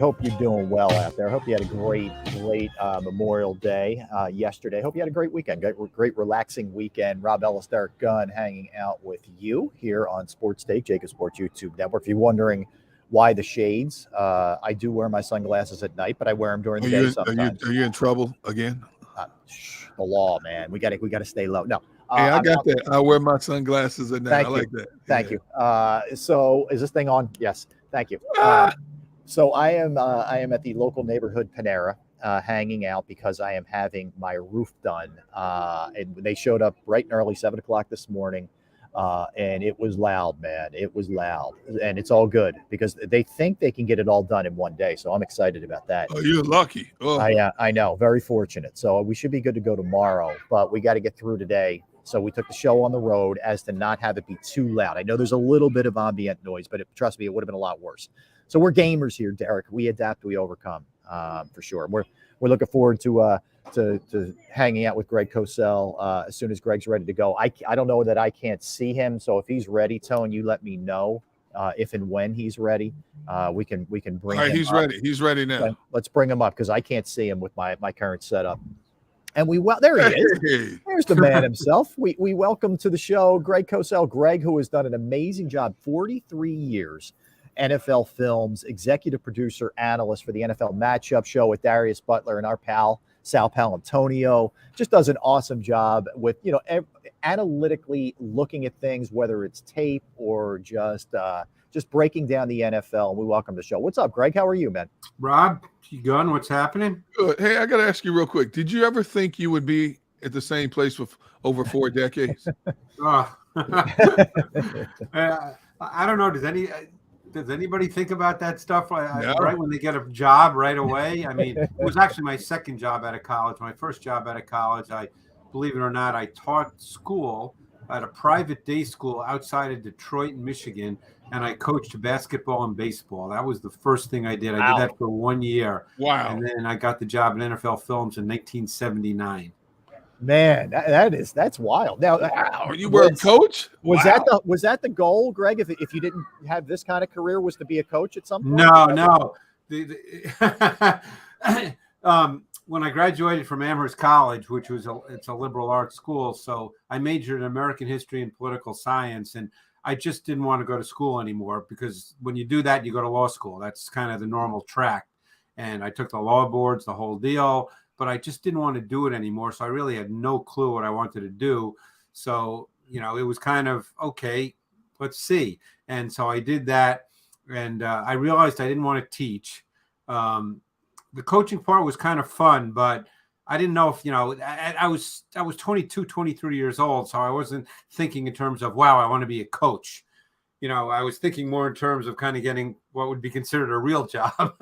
Hope you're doing well out there. I hope you had a great Memorial Day yesterday. Hope you had a great weekend, great relaxing weekend. Rob Ellis, Derek Gunn hanging out with you here on Sports Take, JAKIB Sports YouTube Network. If you're wondering why the shades, I do wear my sunglasses at night, but I wear them during the day sometimes. Are you in trouble again? The law, man. We got to stay low. No. Hey, I got that. I wear my sunglasses at night. I like that. Thank you. So is this thing on? Yes. Thank you. So I am at the local neighborhood Panera, hanging out because I am having my roof done. And they showed up bright and early, 7 o'clock this morning, and it was loud, man. It was loud, and it's all good because they think they can get it all done in one day. So I'm excited about that. Oh, you're lucky. Oh. I know, very fortunate. So we should be good to go tomorrow, but we got to get through today. So we took the show on the road as to not have it be too loud. I know there's a little bit of ambient noise, but trust me, it would have been a lot worse. So we're gamers here, Derek. We adapt, we overcome, for sure. We're looking forward to hanging out with Greg Cosell as soon as Greg's ready to go. I don't know that I can't see him, so if he's ready, Tone, you let me know if and when he's ready. We can bring him. All right, he's ready. He's ready now. Let's bring him up because I can't see him with my current setup. And there he is. Hey. There's the man himself. We welcome to the show Greg Cosell. Greg, who has done an amazing job, 43 years. NFL Films, executive producer, analyst for the NFL Matchup Show with Darius Butler and our pal Sal Palantonio. Just does an awesome job with analytically looking at things, whether it's tape or just breaking down the NFL. We welcome the show. What's up, Greg? How are you, man? Rob, you gone? What's happening? Good. Hey, I got to ask you real quick. Did you ever think you would be at the same place for over 4 decades? I don't know. Does anybody think about that stuff right when they get a job right away? I mean, it was actually my second job out of college. My first job out of college, believe it or not, I taught school at a private day school outside of Detroit, Michigan, and I coached basketball and baseball. That was the first thing I did. I did that for 1 year. Wow. And then I got the job in NFL Films in 1979. Man, that's wild. Now, you were a coach? Was that the goal, Greg? If you didn't have this kind of career, was to be a coach at some point? No. When I graduated from Amherst College, which was it's a liberal arts school, so I majored in American history and political science, and I just didn't want to go to school anymore because when you do that, you go to law school. That's kind of the normal track. And I took the law boards, the whole deal. But I just didn't want to do it anymore. So I really had no clue what I wanted to do. So, it was kind of, okay, let's see. And so I did that. And I realized I didn't want to teach. The coaching part was kind of fun, but I didn't know if, I was 22, 23 years old. So I wasn't thinking in terms of, wow, I want to be a coach. I was thinking more in terms of kind of getting what would be considered a real job.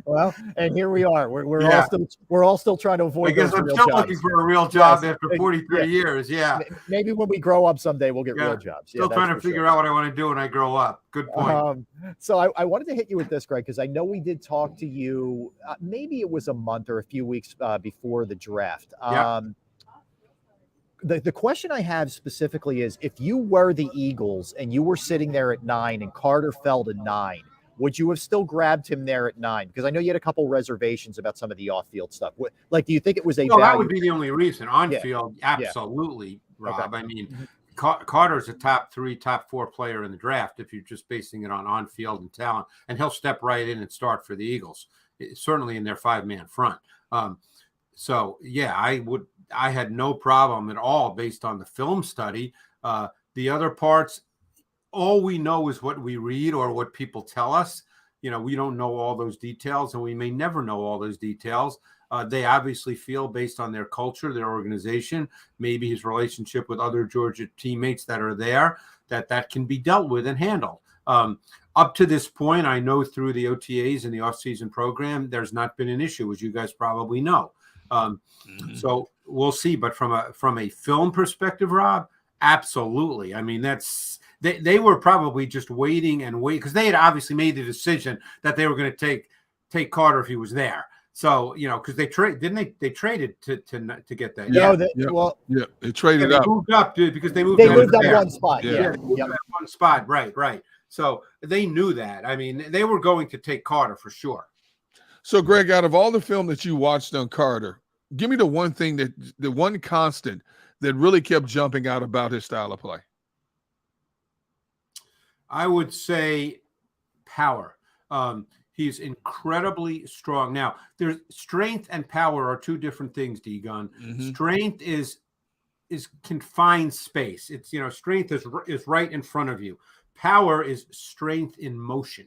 Well, and here we are. We're all still trying to avoid. I guess I'm still looking for a real job after 43 years. Yeah. Maybe when we grow up someday, we'll get real jobs. Still trying to figure out what I want to do when I grow up. Good point. So I wanted to hit you with this, Greg, because I know we did talk to you. Maybe it was a month or a few weeks before the draft. The question I have specifically is, if you were the Eagles and you were sitting there at 9 and Carter fell to 9, would you have still grabbed him there at 9? Because I know you had a couple reservations about some of the off-field stuff. Do you think it was a value? That would be the only reason. On-field, absolutely, Rob. Okay. I mean, Carter's a top 3, top 4 player in the draft if you're just basing it on on-field and talent. And he'll step right in and start for the Eagles, certainly in their 5-man front. I had no problem at all based on the film study. The other parts, all we know is what we read or what people tell us. We don't know all those details, and we may never know all those details. They obviously feel, based on their culture, their organization, maybe his relationship with other Georgia teammates that are there, that can be dealt with and handled. Up to this point, I know through the OTAs and the offseason program, there's not been an issue, as you guys probably know. So we'll see. But from a film perspective, Rob, absolutely. I mean, they were probably just waiting because they had obviously made the decision that they were going to take Carter if he was there. So, because they traded to get that. They traded up. They moved up, dude, because they moved up one spot. That one spot. Right. So they knew that. I mean, they were going to take Carter for sure. So, Greg, out of all the film that you watched on Carter, give me the one thing the one constant that really kept jumping out about his style of play. I would say power. He's incredibly strong. Now, there's strength and power are two different things, D-Gun. Strength is confined space. It's, strength is right in front of you. Power is strength in motion.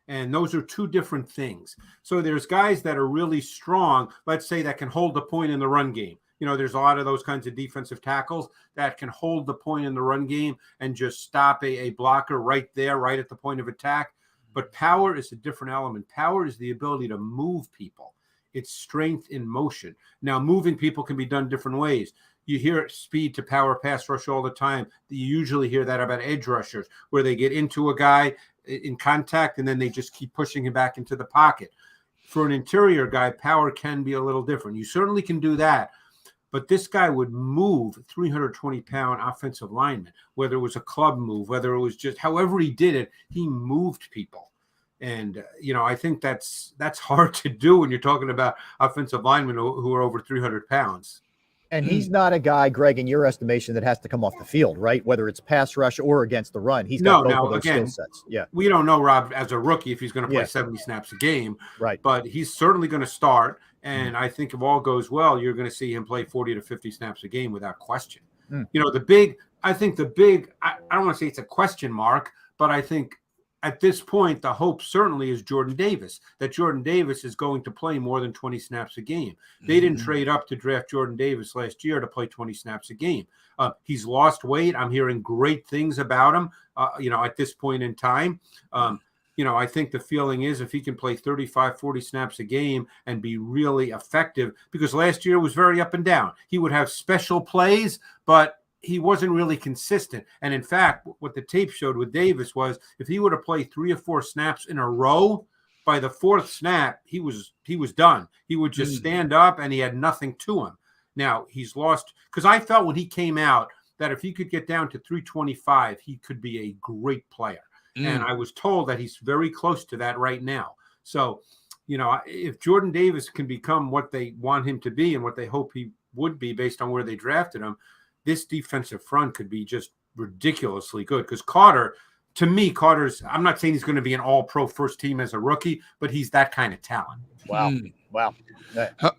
And those are two different things. So there's guys that are really strong, let's say, that can hold the point in the run game. There's a lot of those kinds of defensive tackles that can hold the point in the run game and just stop a blocker right there, right at the point of attack. But power is a different element. Power is the ability to move people. It's strength in motion. Now, moving people can be done different ways. You hear speed to power pass rush all the time. You usually hear that about edge rushers, where they get into a guy in contact and then they just keep pushing him back into the pocket. For an interior guy, power can be a little different. You certainly can do that. But this guy would move 320-pound offensive linemen, whether it was a club move, whether it was just however he did it, he moved people. And, I think that's hard to do when you're talking about offensive linemen who are over 300 pounds. And he's not a guy, Greg, in your estimation, that has to come off the field, right? Whether it's pass rush or against the run. He's got both of those skill sets. Yeah. We don't know, Rob, as a rookie, if he's going to play 70 snaps a game. Right. But he's certainly going to start. And I think if all goes well, you're going to see him play 40 to 50 snaps a game without question. I don't want to say it's a question mark, but I think at this point, the hope certainly is Jordan Davis, that Jordan Davis is going to play more than 20 snaps a game. They didn't trade up to draft Jordan Davis last year to play 20 snaps a game. He's lost weight. I'm hearing great things about him, at this point in time. I think the feeling is if he can play 35, 40 snaps a game and be really effective, because last year was very up and down. He would have special plays, but he wasn't really consistent. And in fact, what the tape showed with Davis was if he were to play 3 or 4 snaps in a row, by the 4th snap, he was done. He would just stand up and he had nothing to him. Now he's lost, because I felt when he came out that if he could get down to 325, he could be a great player. And I was told that he's very close to that right now. So, if Jordan Davis can become what they want him to be and what they hope he would be based on where they drafted him, this defensive front could be just ridiculously good. Because Carter's, I'm not saying he's going to be an all-pro first team as a rookie, but he's that kind of talent. Wow. Wow.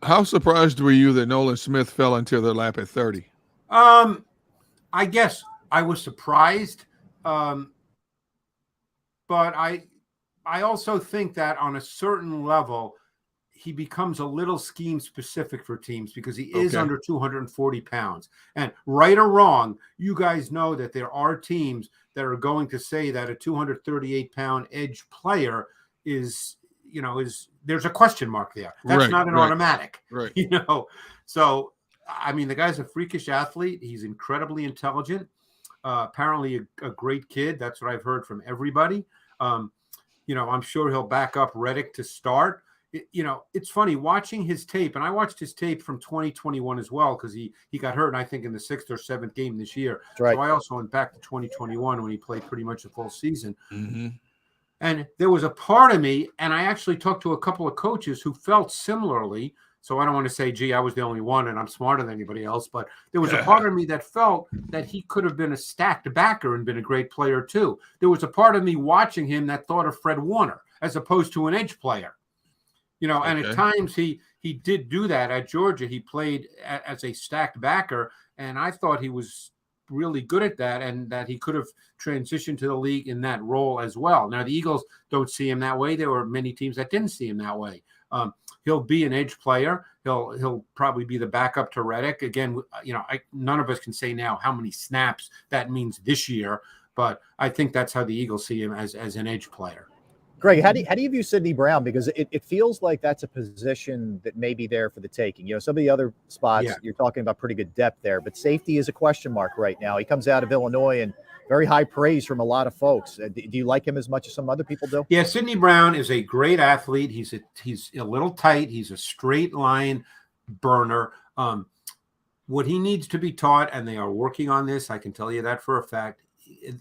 How surprised were you that Nolan Smith fell into their lap at 30? I guess I was surprised. But I also think that on a certain level, he becomes a little scheme specific for teams because he is under 240 pounds. And right or wrong, you guys know that there are teams that are going to say that a 238-pound edge player is there's a question mark there. That's not an automatic. Right. So, I mean, the guy's a freakish athlete. He's incredibly intelligent. Apparently a great kid. That's what I've heard from everybody. I'm sure he'll back up Reddick to start. It's funny watching his tape, and I watched his tape from 2021 as well because he got hurt, I think, in the 6th or 7th game this year. Right. So I also went back to 2021 when he played pretty much the full season. And there was a part of me, and I actually talked to a couple of coaches who felt similarly. So I don't want to say, gee, I was the only one and I'm smarter than anybody else. But there was a part of me that felt that he could have been a stacked backer and been a great player too. There was a part of me watching him that thought of Fred Warner as opposed to an edge player. And at times he did do that at Georgia. He played as a stacked backer, and I thought he was really good at that and that he could have transitioned to the league in that role as well. Now, the Eagles don't see him that way. There were many teams that didn't see him that way. He'll be an edge player. He'll probably be the backup to Reddick. Again, none of us can say now how many snaps that means this year, but I think that's how the Eagles see him as an edge player. Greg, how do you view Sidney Brown? Because it feels like that's a position that may be there for the taking. Some of the other spots, you're talking about pretty good depth there, but safety is a question mark right now. He comes out of Illinois and very high praise from a lot of folks. Do you like him as much as some other people do? Yeah, Sidney Brown is a great athlete. He's a little tight. He's a straight line burner. What he needs to be taught, and they are working on this, I can tell you that for a fact,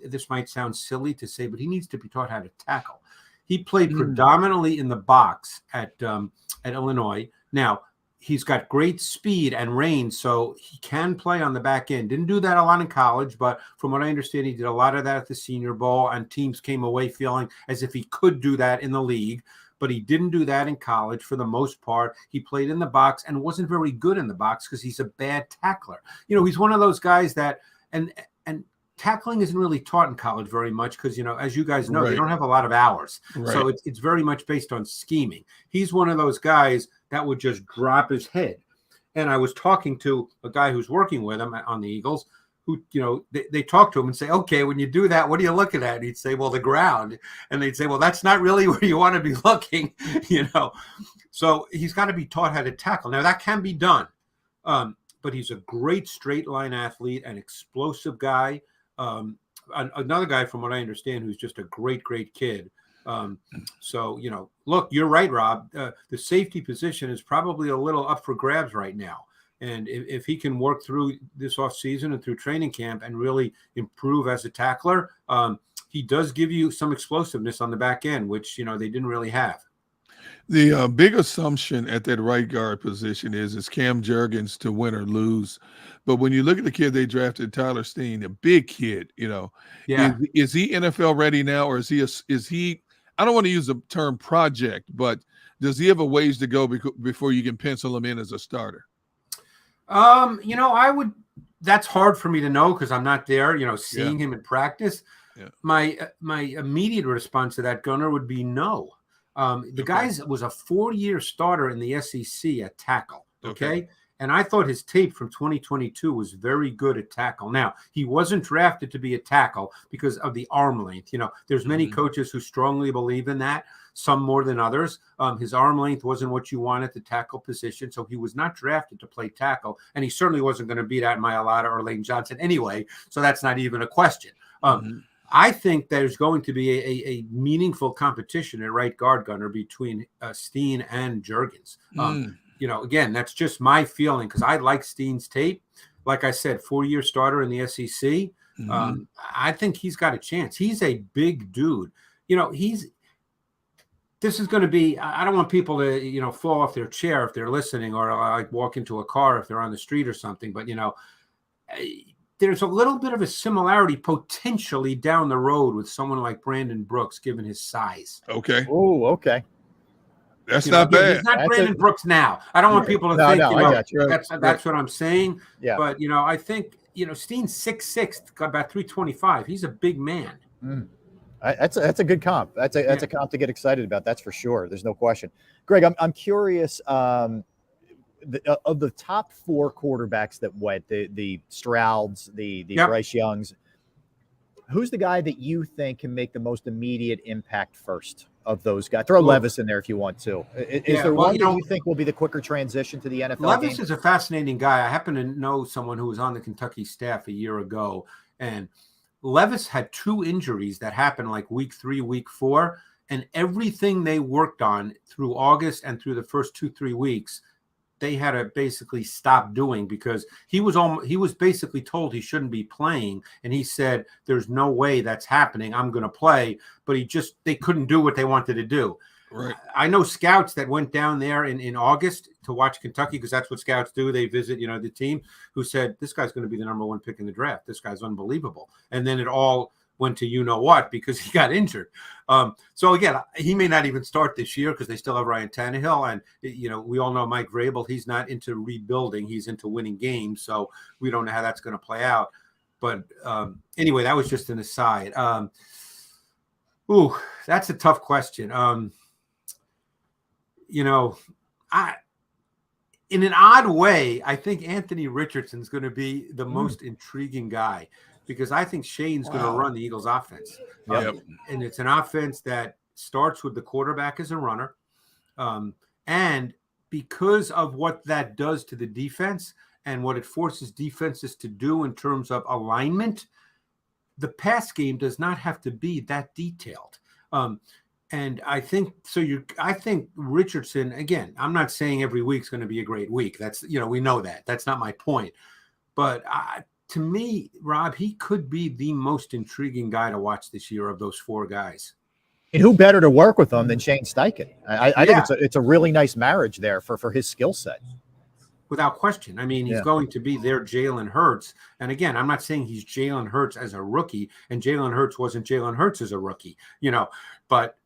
this might sound silly to say, but he needs to be taught how to tackle. He played predominantly in the box at Illinois. Now, he's got great speed and range, so he can play on the back end. Didn't do that a lot in college, but from what I understand, he did a lot of that at the Senior Bowl, and teams came away feeling as if he could do that in the league. But he didn't do that in college for the most part. He played in the box and wasn't very good in the box because he's a bad tackler. He's one of those guys that and tackling isn't really taught in college very much because, as you guys know, they don't have a lot of hours. Right. So it's very much based on scheming. He's one of those guys that would just drop his head. And I was talking to a guy who's working with him on the Eagles who, they talk to him and say, okay, when you do that, what are you looking at? And he'd say, well, the ground. And they'd say, well, that's not really where you want to be looking, So he's got to be taught how to tackle. Now, that can be done. But he's a great straight line athlete, an explosive guy. Another guy, from what I understand, who's just a great kid. So, look, you're right, Rob. The safety position is probably a little up for grabs right now. And if he can work through this offseason and through training camp and really improve as a tackler, he does give you some explosiveness on the back end, which, they didn't really have. The big assumption at that right guard position is Cam Jurgens to win or lose. But when you look at the kid they drafted, Tyler Steen, a big kid, is he NFL ready now, or is he? I don't want to use the term project, but does he have a ways to go before you can pencil him in as a starter? I would. That's hard for me to know because I'm not there. Seeing him in practice. Yeah. My immediate response to that, Gunnar, would be no. The guy was a 4-year starter in the SEC at tackle. Okay. And I thought his tape from 2022 was very good at tackle. Now, he wasn't drafted to be a tackle because of the arm length. There's many coaches who strongly believe in that, some more than others. His arm length wasn't what you want at the tackle position, so he was not drafted to play tackle, and he certainly wasn't going to beat out Mailata or Lane Johnson anyway, so that's not even a question. I think there's going to be a meaningful competition at right guard, Gunner, between Steen and Jurgens. Again, that's just my feeling because I like Steen's tape. Like I said, 4-year starter in the SEC. I think he's got a chance. He's a big dude. This is going to be, I don't want people to, fall off their chair if they're listening or like walk into a car if they're on the street or something. But, there's a little bit of a similarity potentially down the road with someone like Brandon Brooks, given his size. Okay. Oh, okay. That's not bad. He's not Brandon Brooks now. I don't want people to think, I got you. That's what I'm saying. Yeah. But, I think, Steen's 6'6", got about 325. He's a big man. That's a good comp. That's a comp to get excited about. That's for sure. There's no question. Greg, I'm curious. Of the top 4 quarterbacks that went, the Strouds, the Bryce Youngs, who's the guy that you think can make the most immediate impact first of those guys? Throw Levis in there if you want to. Is there one that you think will be the quicker transition to the NFL Levis game? is a fascinating guy. I happen to know someone who was on the Kentucky staff a year ago, and Levis had 2 injuries that happened like week 3, week 4, and everything they worked on through August and through the first 2-3 weeks, they had to basically stop doing because he was basically told he shouldn't be playing. And he said, there's no way that's happening. I'm going to play. But they couldn't do what they wanted to do. Right. I know scouts that went down there in August to watch Kentucky because that's what scouts do. They visit, the team, who said, this guy's going to be the number 1 pick in the draft. This guy's unbelievable. And then it all went to you-know-what because he got injured. So, again, he may not even start this year because they still have Ryan Tannehill. And, we all know Mike Vrabel, he's not into rebuilding. He's into winning games. So we don't know how that's going to play out. But anyway, that was just an aside. That's a tough question. In an odd way, I think Anthony Richardson's going to be the most intriguing guy. Because I think Shane's going to run the Eagles offense. And it's an offense that starts with the quarterback as a runner. And because of what that does to the defense and what it forces defenses to do in terms of alignment, the pass game does not have to be that detailed. And I think I think Richardson, again, I'm not saying every week's going to be a great week. That's, we know that. That's not my point. But to me, Rob, he could be the most intriguing guy to watch this year of those 4 guys. And who better to work with him than Shaneseichen? I think it's a really nice marriage there for his skill set. Without question. I mean, he's going to be their Jalen Hurts. And again, I'm not saying he's Jalen Hurts as a rookie, and Jalen Hurts wasn't Jalen Hurts as a rookie, but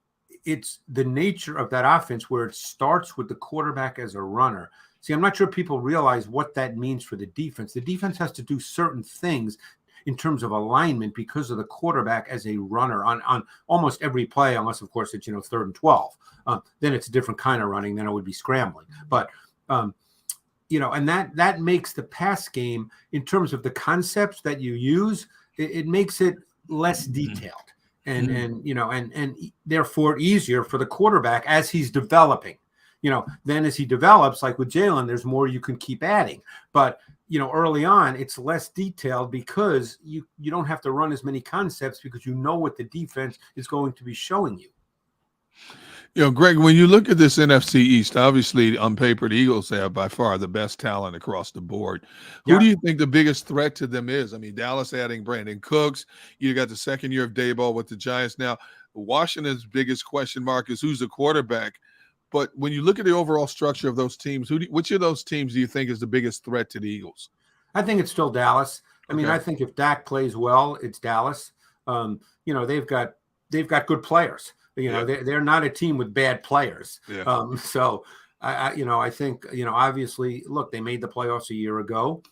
it's the nature of that offense where it starts with the quarterback as a runner. See, I'm not sure people realize what that means for the defense. The defense has to do certain things in terms of alignment because of the quarterback as a runner on almost every play, unless, of course, it's, 3rd and 12. Then it's a different kind of running than it would be scrambling. But, and that makes the pass game, in terms of the concepts that you use, it makes it less detailed and therefore easier for the quarterback as he's developing. Then as he develops, like with Jalen, there's more you can keep adding. But, early on, it's less detailed because you don't have to run as many concepts because you know what the defense is going to be showing you. Greg, when you look at this NFC East, obviously on paper, the Eagles have by far the best talent across the board. Who do you think the biggest threat to them is? I mean, Dallas adding Brandon Cooks. You got the second year of Daboll with the Giants now. Washington's biggest question mark is who's the quarterback. But when you look at the overall structure of those teams, which of those teams do you think is the biggest threat to the Eagles? I think it's still Dallas. I mean, I think if Dak plays well, it's Dallas. They've got good players. They're not a team with bad players. So I think, obviously, look, they made the playoffs a year ago.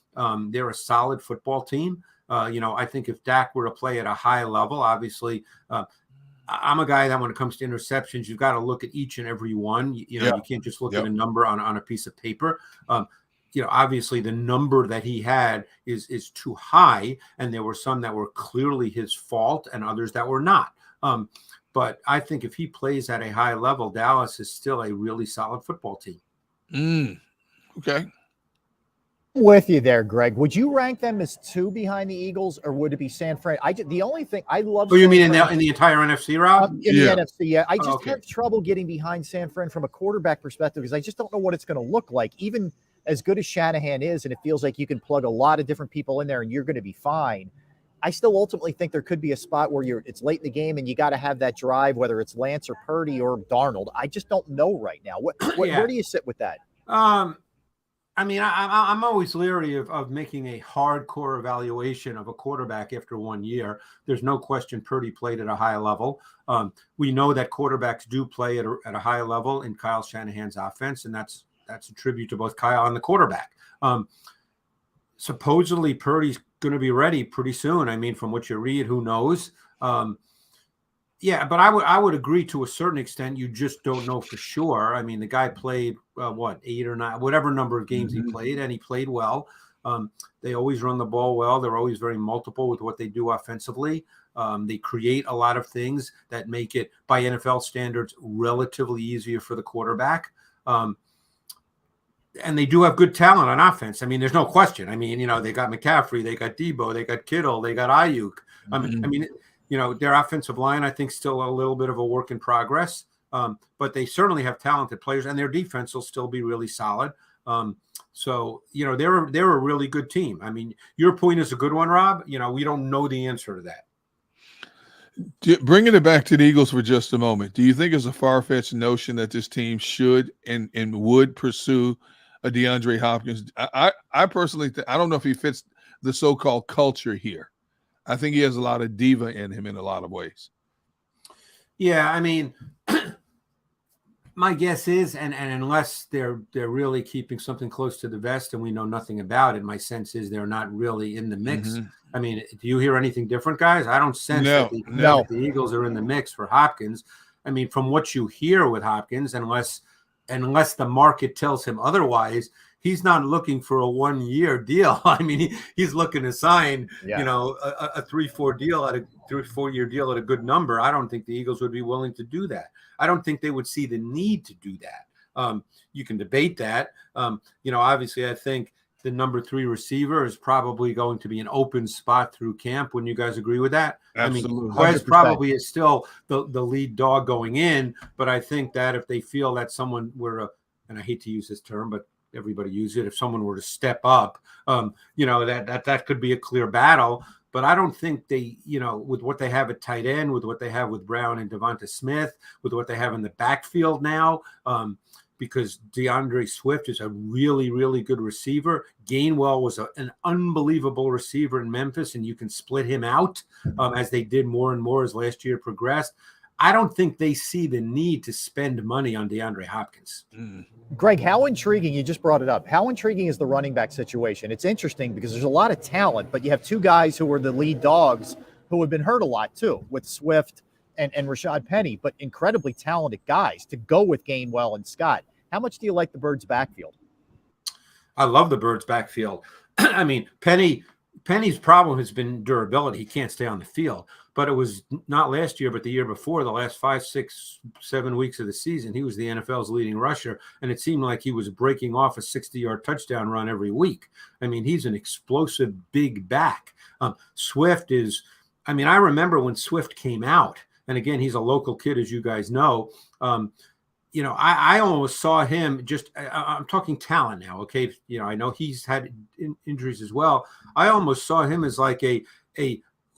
They're a solid football team. I think if Dak were to play at a high level, obviously, I'm a guy that when it comes to interceptions, you've got to look at each and every one. You can't just look at a number on a piece of paper. Obviously the number that he had is too high, and there were some that were clearly his fault and others that were not. But I think if he plays at a high level, Dallas is still a really solid football team. Okay. I'm with you there, Greg. Would you rank them as 2 behind the Eagles, or would it be San Fran? The only thing I love. Oh, you mean in the entire NFC, Rob? In the NFC, I just have trouble getting behind San Fran from a quarterback perspective because I just don't know what it's going to look like. Even as good as Shanahan is, and it feels like you can plug a lot of different people in there and you're going to be fine. I still ultimately think there could be a spot where it's late in the game and you got to have that drive, whether it's Lance or Purdy or Darnold. I just don't know right now. Where do you sit with that? I mean, I'm always leery of making a hardcore evaluation of a quarterback after 1 year. There's no question Purdy played at a high level. We know that quarterbacks do play at a high level in Kyle Shanahan's offense, and that's a tribute to both Kyle and the quarterback. Supposedly Purdy's going to be ready pretty soon. I mean, from what you read, who knows? But I would agree to a certain extent. You just don't know for sure. I mean, the guy played 8 or 9, whatever number of games he played, and he played well. They always run the ball well. They're always very multiple with what they do offensively. They create a lot of things that make it, by NFL standards, relatively easier for the quarterback. And they do have good talent on offense. I mean, there's no question. I mean, they got McCaffrey, they got Debo, they got Kittle, they got Ayuk. I mean, their offensive line, I think, still a little bit of a work in progress. But they certainly have talented players, and their defense will still be really solid. So, they're a really good team. I mean, your point is a good one, Rob. We don't know the answer to that. Bringing it back to the Eagles for just a moment, do you think it's a far-fetched notion that this team should and would pursue a DeAndre Hopkins? I personally I don't know if he fits the so-called culture here. I think he has a lot of diva in him in a lot of ways. Yeah, I mean, my guess is, and unless they're really keeping something close to the vest and we know nothing about it, my sense is they're not really in the mix. I mean, do you hear anything different, guys? I don't sense that the Eagles are in the mix for Hopkins. I mean, from what you hear with Hopkins, unless the market tells him otherwise, he's not looking for a 1-year deal. I mean, he's looking to sign, a 3-4 year deal at a good number. I don't think the Eagles would be willing to do that. I don't think they would see the need to do that. You can debate that. Obviously, I think the number 3 receiver is probably going to be an open spot through camp. Wouldn't you guys agree with that? Absolutely. I mean, Quez probably is still the lead dog going in, but I think that if they feel that someone and I hate to use this term, but everybody use it. If someone were to step up, that could be a clear battle. But I don't think they, with what they have at tight end, with what they have with Brown and Devonta Smith, with what they have in the backfield now, because DeAndre Swift is a really, really good receiver. Gainwell was an unbelievable receiver in Memphis, and you can split him out as they did more and more as last year progressed. I don't think they see the need to spend money on DeAndre Hopkins. Greg, how intriguing, you just brought it up, how intriguing is the running back situation? It's interesting because there's a lot of talent, but you have two guys who are the lead dogs who have been hurt a lot too, with Swift and Rashad Penny, but incredibly talented guys to go with Gainwell and Scott. How much do you like the Birds' backfield? I love the Birds' backfield. I mean, Penny's problem has been durability. He can't stay on the field. But it was not last year, but the year before, the last 5, 6, 7 weeks of the season, he was the NFL's leading rusher, and it seemed like he was breaking off a 60-yard touchdown run every week. I mean, he's an explosive big back. Swift is – I mean, I remember when Swift came out, and again, he's a local kid, as you guys know. I almost saw him just – I'm talking talent now, okay? I know he's had injuries as well. I almost saw him as like a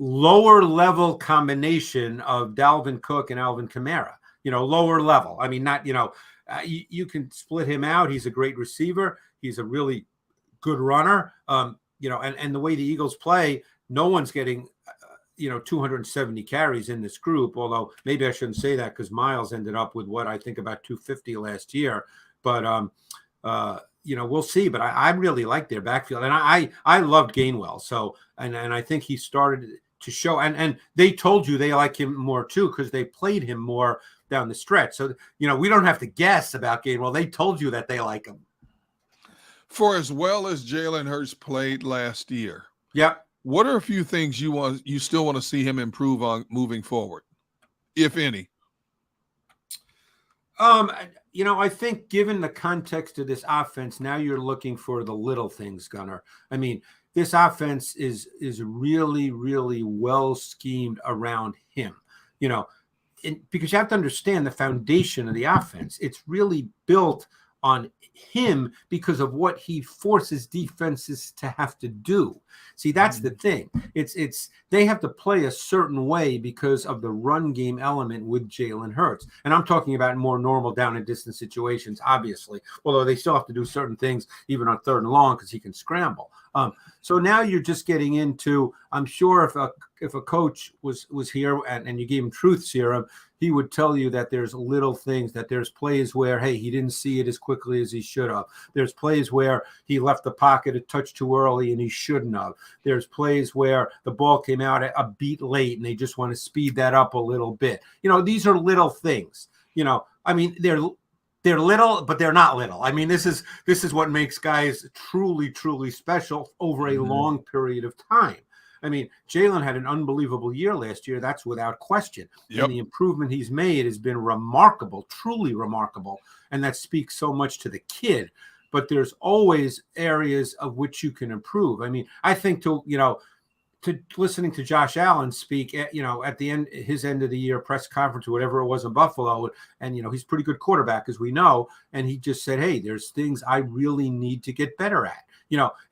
lower level combination of Dalvin Cook and Alvin Kamara, lower level. I mean, not, you can split him out. He's a great receiver. He's a really good runner. And the way the Eagles play, no one's getting, 270 carries in this group, although maybe I shouldn't say that because Miles ended up with what I think about 250 last year. But, we'll see. But I really like their backfield. And I loved Gainwell. So, and I think he started to show, and they told you they like him more too because they played him more down the stretch. So, we don't have to guess about Gainwell. They told you that they like him. For as well as Jalen Hurts played last year, yep. What are a few things you still want to see him improve on moving forward, if any? I think given the context of this offense, now you're looking for the little things, Gunnar. I mean, this offense is really, really well schemed around him, because you have to understand the foundation of the offense. It's really built on him because of what he forces defenses to have to do. See, that's the thing. It's they have to play a certain way because of the run game element with Jalen Hurts. And I'm talking about more normal down and distance situations, obviously, although they still have to do certain things even on 3rd and long because he can scramble. So now you're just getting into, I'm sure if a coach was here and you gave him truth serum, he would tell you that there's little things, that there's plays where, hey, he didn't see it as quickly as he should have. There's plays where he left the pocket a touch too early and he shouldn't have. There's plays where the ball came out a beat late and they just want to speed that up a little bit. These are little things. I mean, they're little, but they're not little. I mean, this is what makes guys truly, truly special over a long period of time. I mean, Jalen had an unbelievable year last year. That's without question. Yep. And the improvement he's made has been remarkable, truly remarkable. And that speaks so much to the kid. But there's always areas of which you can improve. I mean, I think to listening to Josh Allen speak, at the end, his end of the year press conference or whatever it was in Buffalo, and, he's a pretty good quarterback, as we know. And he just said, hey, there's things I really need to get better at.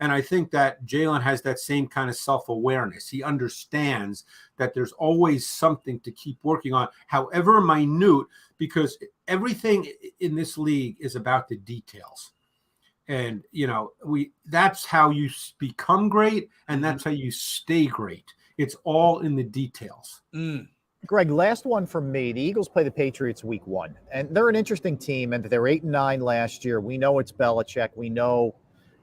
And I think that Jalen has that same kind of self-awareness. He understands that there's always something to keep working on, however minute, because everything in this league is about the details. And, that's how you become great, and that's how you stay great. It's all in the details. Greg, last one from me. The Eagles play the Patriots week 1, and they're an interesting team, and they're 8-9 last year. We know it's Belichick. We know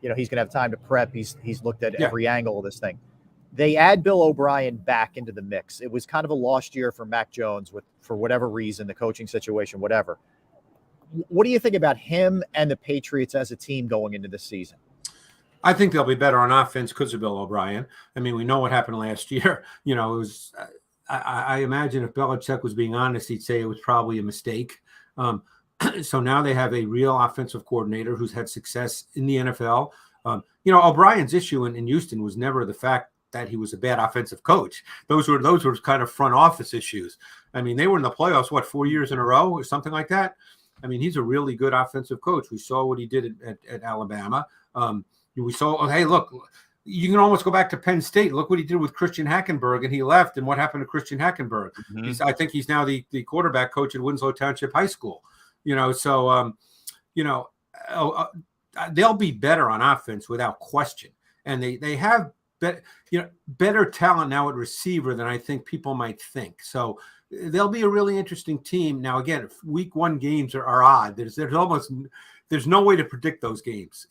he's going to have time to prep. He's looked at every angle of this thing. They add Bill O'Brien back into the mix. It was kind of a lost year for Mac Jones for whatever reason, the coaching situation, whatever. What do you think about him and the Patriots as a team going into this season? I think they'll be better on offense because of Bill O'Brien. I mean, we know what happened last year. It was. I imagine if Belichick was being honest, he'd say it was probably a mistake. So now they have a real offensive coordinator who's had success in the NFL. O'Brien's issue in Houston was never the fact that he was a bad offensive coach. Those were kind of front office issues. I mean, they were in the playoffs, 4 years in a row or something like that. I mean, he's a really good offensive coach. We saw what he did at Alabama. We saw, hey, look, you can almost go back to Penn State. Look what he did with Christian Hackenberg, and he left. And what happened to Christian Hackenberg? I think he's now the quarterback coach at Winslow Township High School. So they'll be better on offense without question. And they have better talent now at receiver than I think people might think. So they'll be a really interesting team. Now, again, week 1 games are odd. There's no way to predict those games.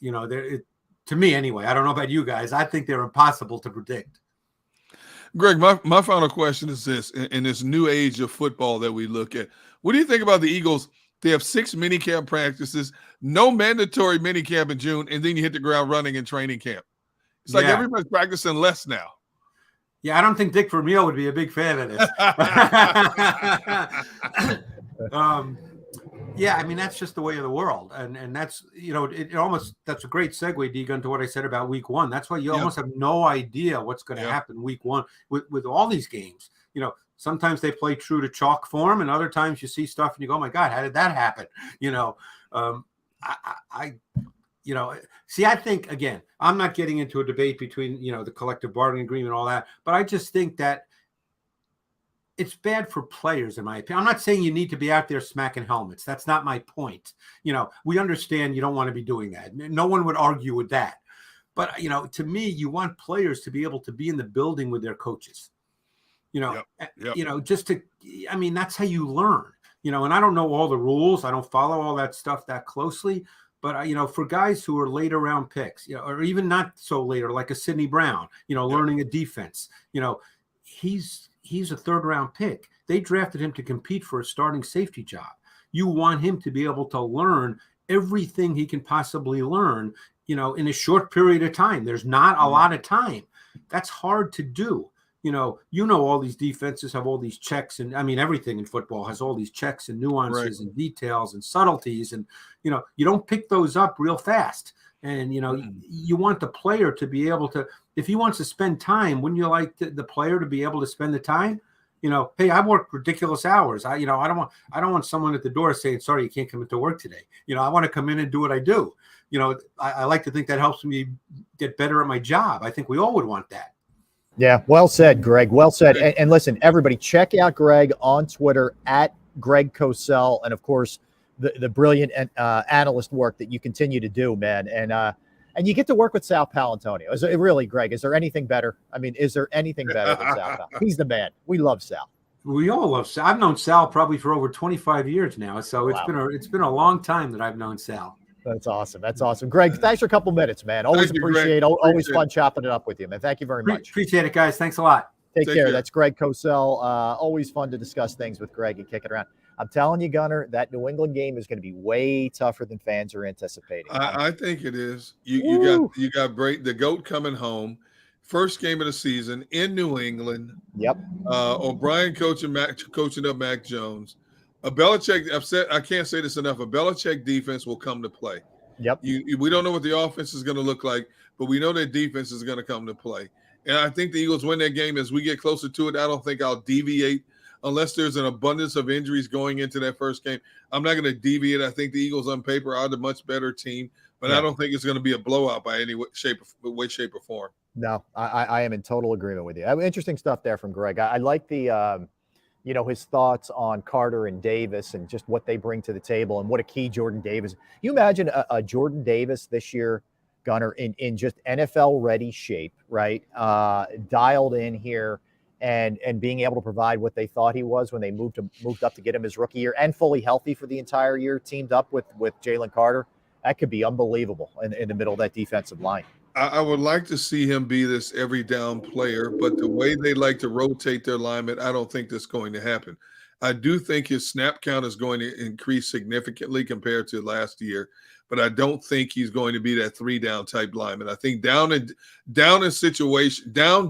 To me anyway. I don't know about you guys. I think they're impossible to predict. Greg, my final question is this: in this new age of football that we look at, what do you think about the Eagles? They have 6 minicamp practices, no mandatory minicamp in June, and then you hit the ground running in training camp. It's like everybody's practicing less now. Yeah, I don't think Dick Vermeil would be a big fan of this. Yeah, I mean, that's just the way of the world. And that's, it almost, that's a great segue, Deegan, to what I said about week 1. That's why you almost have no idea what's going to happen week 1 with all these games. Sometimes they play true to chalk form, and other times you see stuff and you go, oh my God, how did that happen? I think, again, I'm not getting into a debate between, the collective bargaining agreement and all that, but I just think that it's bad for players, in my opinion. I'm not saying you need to be out there smacking helmets. That's not my point. We understand you don't want to be doing that. No one would argue with that. But, to me, you want players to be able to be in the building with their coaches. Just to, I mean, that's how you learn, and I don't know all the rules. I don't follow all that stuff that closely. But, for guys who are later round picks, or even not so later, like a Sidney Brown, learning a defense, he's a 3rd round pick. They drafted him to compete for a starting safety job. You want him to be able to learn everything he can possibly learn, in a short period of time. There's not a lot of time. That's hard to do. All these defenses have all these checks, and I mean, everything in football has all these checks and nuances and details and subtleties. And, you don't pick those up real fast. And, you want the player to be able to, if he wants to spend time, wouldn't you like the player to be able to spend the time? Hey, I work ridiculous hours. I don't want someone at the door saying, sorry, you can't come into work today. I want to come in and do what I do. I like to think that helps me get better at my job. I think we all would want that. Yeah, well said, Greg. Well said. And listen, everybody, check out Greg on Twitter at Greg Cosell, and of course, the brilliant analyst work that you continue to do, man. And you get to work with Sal Palantonio. Is it really, Greg? Is there anything better? I mean, is there anything better than Sal? He's the man. We love Sal. We all love Sal. I've known Sal probably for over 25 years now, so it's been a long time that I've known Sal. That's awesome. That's awesome. Greg, thanks for a couple minutes, man. Always appreciate, always fun chopping it up with you, man. Thank you very much. Appreciate it, guys. Thanks a lot. Take care. That's Greg Cosell. Always fun to discuss things with Greg and kick it around. I'm telling you, Gunner, that New England game is going to be way tougher than fans are anticipating. I think it is. You got the GOAT coming home. First game of the season in New England. Yep. OBrien coaching up Mac Jones. A Belichick, I can't say this enough, a Belichick defense will come to play. Yep. We don't know what the offense is going to look like, but we know that defense is going to come to play. And I think the Eagles win that game. As we get closer to it, I don't think I'll deviate unless there's an abundance of injuries going into that first game. I'm not going to deviate. I think the Eagles on paper are the much better team, but I don't think it's going to be a blowout by any way, shape, or form. No, I am in total agreement with you. Interesting stuff there from Greg. I like the his thoughts on Carter and Davis and just what they bring to the table and what a key Jordan Davis. You imagine a Jordan Davis this year, Gunner, in just NFL-ready shape, right? Dialed in here and being able to provide what they thought he was when they moved up to get him his rookie year and fully healthy for the entire year, teamed up with Jalen Carter. That could be unbelievable in the middle of that defensive line. I would like to see him be this every down player, but the way they like to rotate their linemen, I don't think that's going to happen. I do think his snap count is going to increase significantly compared to last year, but I don't think he's going to be that 3-down type lineman. I think down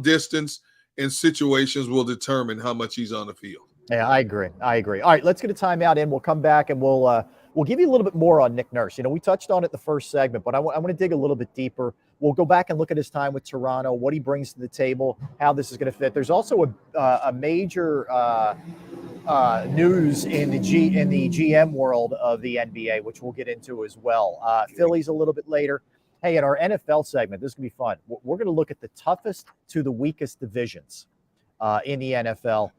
distance and situations will determine how much he's on the field. Yeah, I agree. All right, let's get a timeout in. We'll come back and we'll give you a little bit more on Nick Nurse. We touched on it the first segment, but I want to dig a little bit deeper. We'll go back and look at his time with Toronto, what he brings to the table, how this is going to fit. There's also a major news in the GM world of the NBA, which we'll get into as well. Phillies a little bit later. Hey, in our NFL segment, this is going to be fun. We're going to look at the toughest to the weakest divisions in the NFL.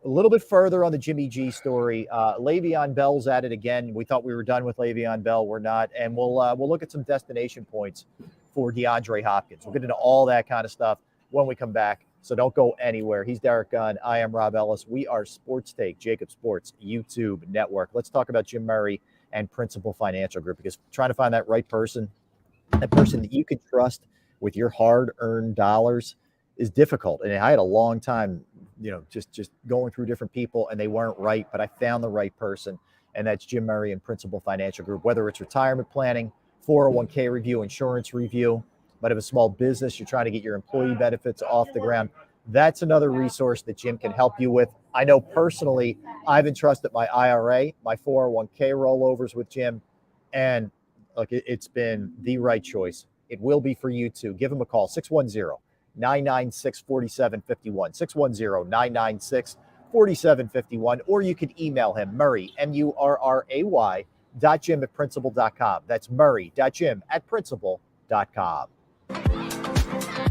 A little bit further on the Jimmy G story. Le'Veon Bell's at it again. We thought we were done with Le'Veon Bell. We're not. And we'll look at some destination points for DeAndre Hopkins. We'll get into all that kind of stuff when we come back. So don't go anywhere. He's Derek Gunn. I am Rob Ellis. We are Sports Take, JAKIB Sports YouTube Network. Let's talk about Jim Murray and Principal Financial Group, because trying to find that right person, that person that you can trust with your hard-earned dollars, is difficult. And I had a long time, just going through different people, and they weren't right, but I found the right person, and that's Jim Murray and Principal Financial Group. Whether it's retirement planning, 401k review, insurance review, might have a small business, you're trying to get your employee benefits off the ground, that's another resource that Jim can help you with. I know personally, I've entrusted my IRA, my 401k rollovers with Jim, and look, it's been the right choice. It will be for you too. Give him a call, 610-996-4751, 610-996-4751, or you can email him, Murray, MURRAY, .jim@principal.com. That's Murray.jim@principal.com.